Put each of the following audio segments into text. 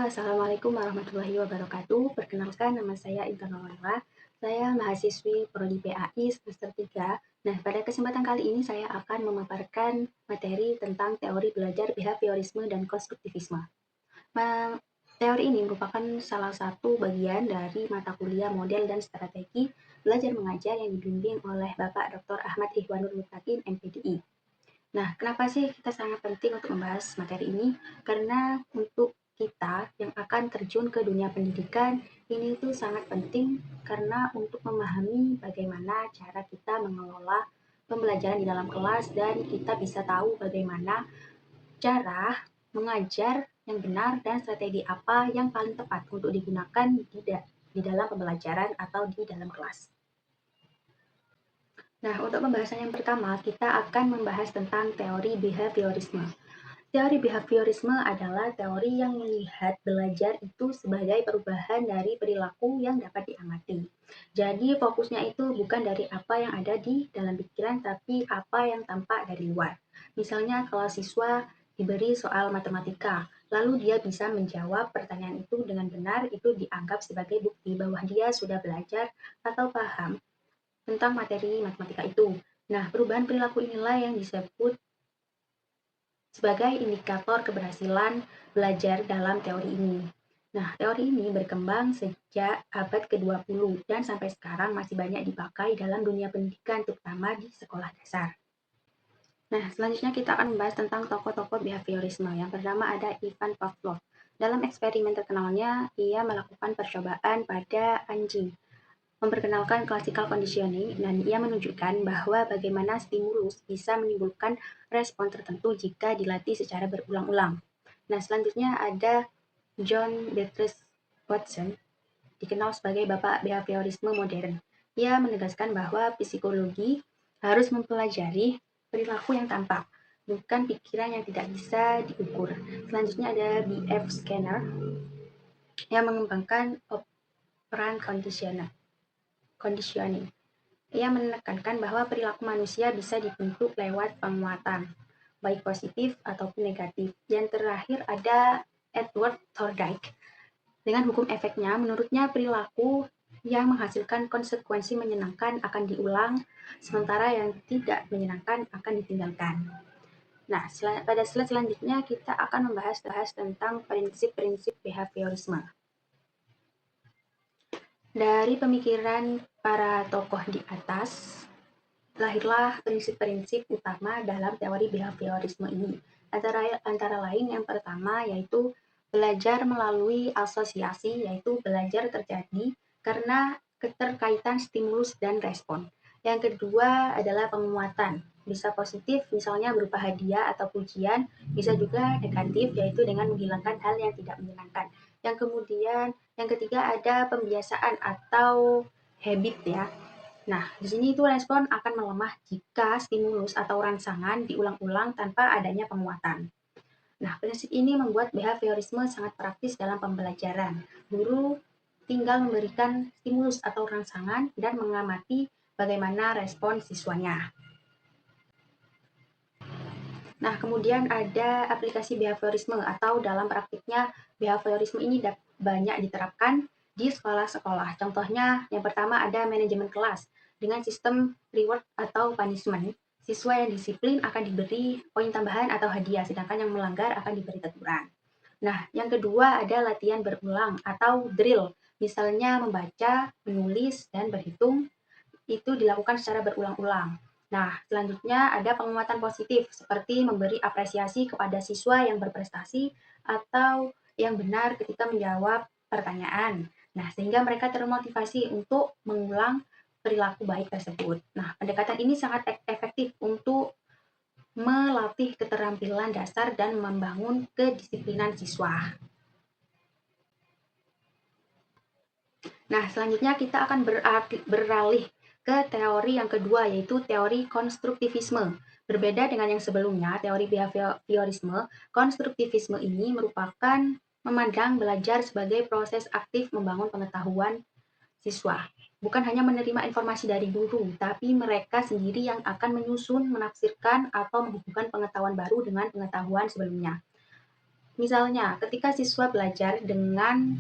Assalamualaikum warahmatullahi wabarakatuh. Perkenalkan, nama saya Intan Maulana. Saya mahasiswi Prodi PAI semester 3. Nah, pada kesempatan kali ini saya akan memaparkan materi tentang teori belajar behaviorisme dan konstruktivisme. Teori ini merupakan salah satu bagian dari mata kuliah model dan strategi belajar mengajar yang dibimbing oleh Bapak Dr. Ahmad Ihwanul Mutakin, MPDI. Nah, kenapa sih kita sangat penting untuk membahas materi ini? Karena untuk kita yang akan terjun ke dunia pendidikan, ini tuh sangat penting karena untuk memahami bagaimana cara kita mengelola pembelajaran di dalam kelas dan kita bisa tahu bagaimana cara mengajar yang benar dan strategi apa yang paling tepat untuk digunakan di dalam pembelajaran atau di dalam kelas. Nah, untuk pembahasan yang pertama, kita akan membahas tentang teori behaviorisme. Teori behaviorisme adalah teori yang melihat belajar itu sebagai perubahan dari perilaku yang dapat diamati. Jadi fokusnya itu bukan dari apa yang ada di dalam pikiran, tapi apa yang tampak dari luar. Misalnya kalau siswa diberi soal matematika, lalu dia bisa menjawab pertanyaan itu dengan benar, itu dianggap sebagai bukti bahwa dia sudah belajar atau paham tentang materi matematika itu. Nah, perubahan perilaku inilah yang disebut sebagai indikator keberhasilan belajar dalam teori ini. Nah, teori ini berkembang sejak abad ke-20 dan sampai sekarang masih banyak dipakai dalam dunia pendidikan, terutama di sekolah dasar. Nah, selanjutnya kita akan membahas tentang tokoh-tokoh behaviorisme. Yang pertama ada Ivan Pavlov. Dalam eksperimen terkenalnya, ia melakukan percobaan pada anjing, memperkenalkan classical conditioning, dan ia menunjukkan bahwa bagaimana stimulus bisa menimbulkan respon tertentu jika dilatih secara berulang-ulang. Nah, selanjutnya ada John Beatrice Watson, dikenal sebagai Bapak Behaviorisme Modern. Ia menegaskan bahwa psikologi harus mempelajari perilaku yang tampak, bukan pikiran yang tidak bisa diukur. Selanjutnya ada B.F. Skinner yang mengembangkan operant conditioning. Ia menekankan bahwa perilaku manusia bisa dibentuk lewat penguatan, baik positif ataupun negatif. Yang terakhir ada Edward Thorndike. Dengan hukum efeknya, menurutnya perilaku yang menghasilkan konsekuensi menyenangkan akan diulang, sementara yang tidak menyenangkan akan ditinggalkan. Nah, pada slide selanjutnya kita akan membahas tentang prinsip-prinsip behaviorisme. Dari pemikiran para tokoh di atas, lahirlah prinsip-prinsip utama dalam teori behaviorisme ini. Antara lain yang pertama yaitu belajar melalui asosiasi, yaitu belajar terjadi karena keterkaitan stimulus dan respon. Yang kedua adalah penguatan, bisa positif misalnya berupa hadiah atau pujian, bisa juga negatif yaitu dengan menghilangkan hal yang tidak menyenangkan. Yang ketiga ada pembiasaan atau habit ya. Nah, di sini itu respon akan melemah jika stimulus atau rangsangan diulang-ulang tanpa adanya penguatan. Nah, prinsip ini membuat behaviorisme sangat praktis dalam pembelajaran. Guru tinggal memberikan stimulus atau rangsangan dan mengamati bagaimana respon siswanya. Nah, kemudian ada aplikasi behaviorisme atau dalam praktiknya behaviorisme ini banyak diterapkan di sekolah-sekolah. Contohnya yang pertama ada manajemen kelas dengan sistem reward atau punishment. Siswa yang disiplin akan diberi poin tambahan atau hadiah, sedangkan yang melanggar akan diberi teguran. Nah, yang kedua ada latihan berulang atau drill. Misalnya membaca, menulis, dan berhitung itu dilakukan secara berulang-ulang. Nah, selanjutnya ada penguatan positif seperti memberi apresiasi kepada siswa yang berprestasi atau yang benar ketika menjawab pertanyaan. Nah, sehingga mereka termotivasi untuk mengulang perilaku baik tersebut. Nah, pendekatan ini sangat efektif untuk melatih keterampilan dasar dan membangun kedisiplinan siswa. Nah, selanjutnya kita akan beralih ke teori yang kedua, yaitu teori konstruktivisme. Berbeda dengan yang sebelumnya, teori behaviorisme, konstruktivisme ini merupakan memandang belajar sebagai proses aktif membangun pengetahuan siswa. Bukan hanya menerima informasi dari guru, tapi mereka sendiri yang akan menyusun, menafsirkan, atau menghubungkan pengetahuan baru dengan pengetahuan sebelumnya. Misalnya, ketika siswa belajar dengan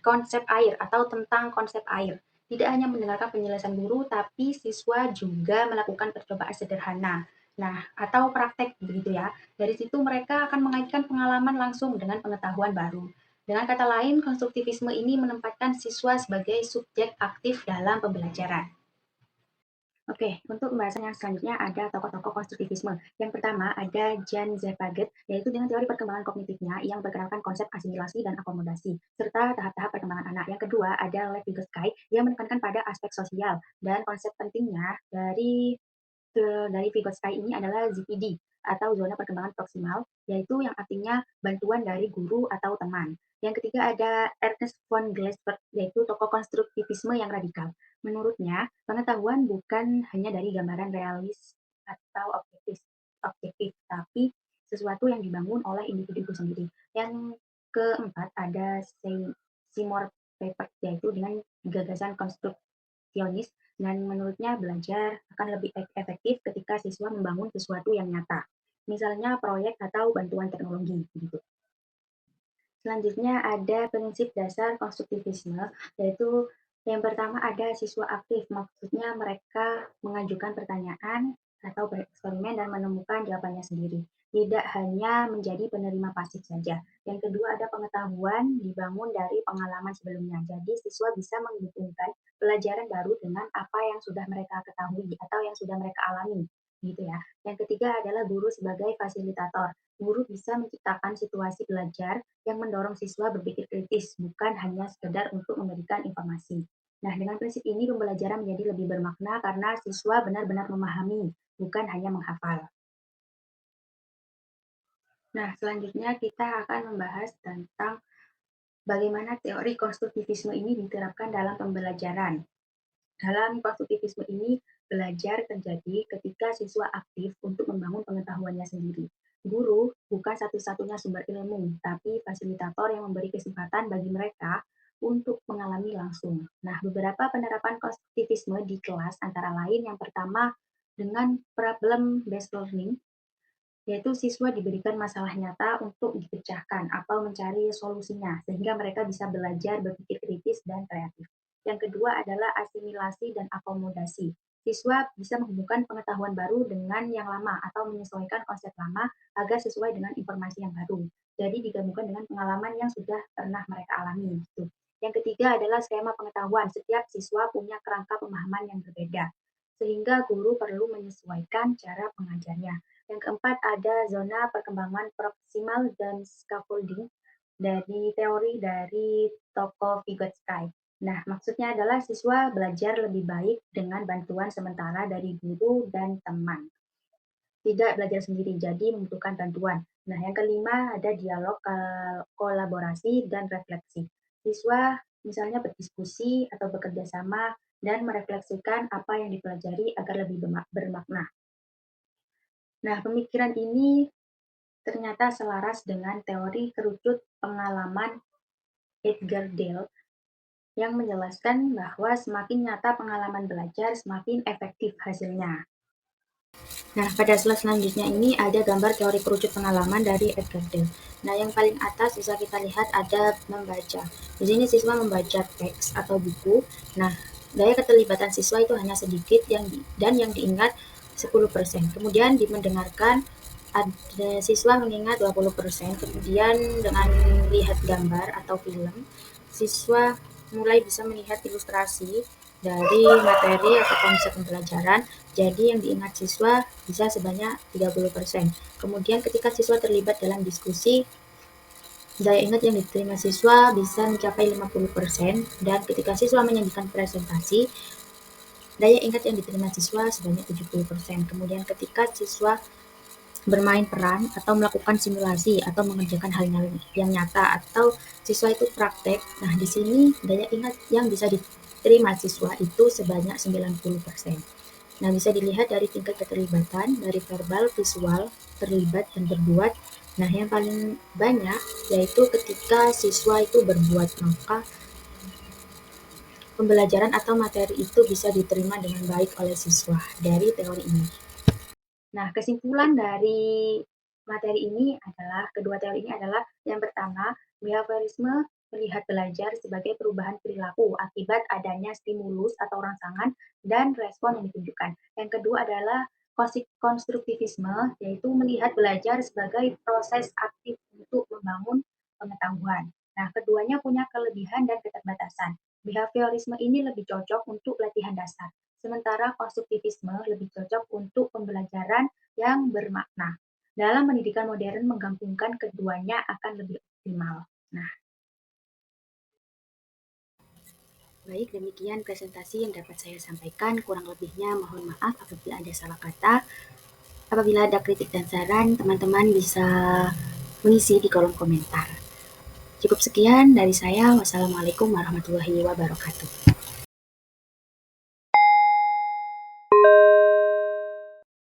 konsep air atau tentang konsep air, tidak hanya mendengarkan penjelasan guru, tapi siswa juga melakukan percobaan sederhana. Nah, atau praktek begitu ya. Dari situ mereka akan mengaitkan pengalaman langsung dengan pengetahuan baru. Dengan kata lain, konstruktivisme ini menempatkan siswa sebagai subjek aktif dalam pembelajaran. Oke, untuk pembahasan yang selanjutnya ada tokoh-tokoh konstruktivisme. Yang pertama ada Jan Zerpaget, yaitu dengan teori perkembangan kognitifnya yang berkenalkan konsep asimilasi dan akomodasi, serta tahap-tahap perkembangan anak. Yang kedua ada Lev Vygotsky yang menekankan pada aspek sosial dan konsep pentingnya dari Vygotsky ini adalah ZPD atau zona perkembangan proksimal, yaitu yang artinya bantuan dari guru atau teman. Yang ketiga ada Ernest von Glesberg, yaitu tokoh konstruktivisme yang radikal. Menurutnya, pengetahuan bukan hanya dari gambaran realis atau objektif, tapi sesuatu yang dibangun oleh individu itu sendiri. Yang keempat ada Seymour Papert, yaitu dengan gagasan konstruksionis dan menurutnya belajar akan lebih efektif ketika siswa membangun sesuatu yang nyata. Misalnya proyek atau bantuan teknologi gitu. Selanjutnya ada prinsip dasar konstruktivisme, yaitu yang pertama ada siswa aktif, maksudnya mereka mengajukan pertanyaan atau bereksperimen dan menemukan jawabannya sendiri. Tidak hanya menjadi penerima pasif saja. Yang kedua ada pengetahuan dibangun dari pengalaman sebelumnya. Jadi siswa bisa menghubungkan pelajaran baru dengan apa yang sudah mereka ketahui atau yang sudah mereka alami. Gitu ya. Yang ketiga adalah guru sebagai fasilitator. Guru bisa menciptakan situasi belajar yang mendorong siswa berpikir kritis, bukan hanya sekedar untuk memberikan informasi. Nah, dengan prinsip ini pembelajaran menjadi lebih bermakna karena siswa benar-benar memahami, bukan hanya menghafal. Nah, selanjutnya kita akan membahas tentang bagaimana teori konstruktivisme ini diterapkan dalam pembelajaran. Dalam konstruktivisme ini, belajar terjadi ketika siswa aktif untuk membangun pengetahuannya sendiri. Guru bukan satu-satunya sumber ilmu, tapi fasilitator yang memberi kesempatan bagi mereka untuk mengalami langsung. Nah, beberapa penerapan konstruktivisme di kelas antara lain yang pertama dengan problem based learning, yaitu siswa diberikan masalah nyata untuk dipecahkan atau mencari solusinya, sehingga mereka bisa belajar berpikir kritis dan kreatif. Yang kedua adalah asimilasi dan akomodasi. Siswa bisa menghubungkan pengetahuan baru dengan yang lama atau menyesuaikan konsep lama agar sesuai dengan informasi yang baru. Jadi digabungkan dengan pengalaman yang sudah pernah mereka alami. Gitu. Yang ketiga adalah skema pengetahuan. Setiap siswa punya kerangka pemahaman yang berbeda, sehingga guru perlu menyesuaikan cara pengajarnya. Yang keempat ada zona perkembangan proksimal dan scaffolding dari teori dari toko Vygotsky. Nah, maksudnya adalah siswa belajar lebih baik dengan bantuan sementara dari guru dan teman. Tidak belajar sendiri, jadi membutuhkan bantuan. Nah, yang kelima ada dialog, kolaborasi, dan refleksi. Siswa misalnya berdiskusi atau bekerja sama dan merefleksikan apa yang dipelajari agar lebih bermakna. Nah, pemikiran ini ternyata selaras dengan teori kerucut pengalaman Edgar Dale yang menjelaskan bahwa semakin nyata pengalaman belajar, semakin efektif hasilnya. Nah, pada slide selanjutnya ini ada gambar teori kerucut pengalaman dari Edgar Dale. Nah, yang paling atas bisa kita lihat ada membaca. Di sini siswa membaca teks atau buku. Nah, daya keterlibatan siswa itu hanya sedikit dan yang diingat 10%. Kemudian di mendengarkan ada siswa mengingat 20%. Kemudian dengan melihat gambar atau film, siswa mulai bisa melihat ilustrasi dari materi atau konsep pembelajaran. Jadi yang diingat siswa bisa sebanyak 30%. Kemudian ketika siswa terlibat dalam diskusi, daya ingat yang diterima siswa bisa mencapai 50%, dan ketika siswa menyajikan presentasi, daya ingat yang diterima siswa sebanyak 70%. Kemudian ketika siswa bermain peran atau melakukan simulasi atau mengerjakan hal yang nyata atau siswa itu praktek. Nah, di sini daya ingat yang bisa diterima siswa itu sebanyak 90%. Nah, bisa dilihat dari tingkat keterlibatan dari verbal, visual, terlibat dan berbuat. Nah, yang paling banyak yaitu ketika siswa itu berbuat, maka pembelajaran atau materi itu bisa diterima dengan baik oleh siswa dari teori ini. Nah, kesimpulan dari Kedua teori ini adalah yang pertama, behaviorisme melihat belajar sebagai perubahan perilaku akibat adanya stimulus atau rangsangan dan respon yang ditunjukkan. Yang kedua adalah konstruktivisme, yaitu melihat belajar sebagai proses aktif untuk membangun pengetahuan. Nah, keduanya punya kelebihan dan keterbatasan. Behaviorisme ini lebih cocok untuk latihan dasar, sementara konstruktivisme lebih cocok untuk pembelajaran yang bermakna. Dalam pendidikan modern, menggabungkan keduanya akan lebih optimal. Nah, baik, demikian presentasi yang dapat saya sampaikan. Kurang lebihnya mohon maaf apabila ada salah kata. Apabila ada kritik dan saran, teman-teman bisa mengisi di kolom komentar. Cukup sekian dari saya. Wassalamualaikum warahmatullahi wabarakatuh.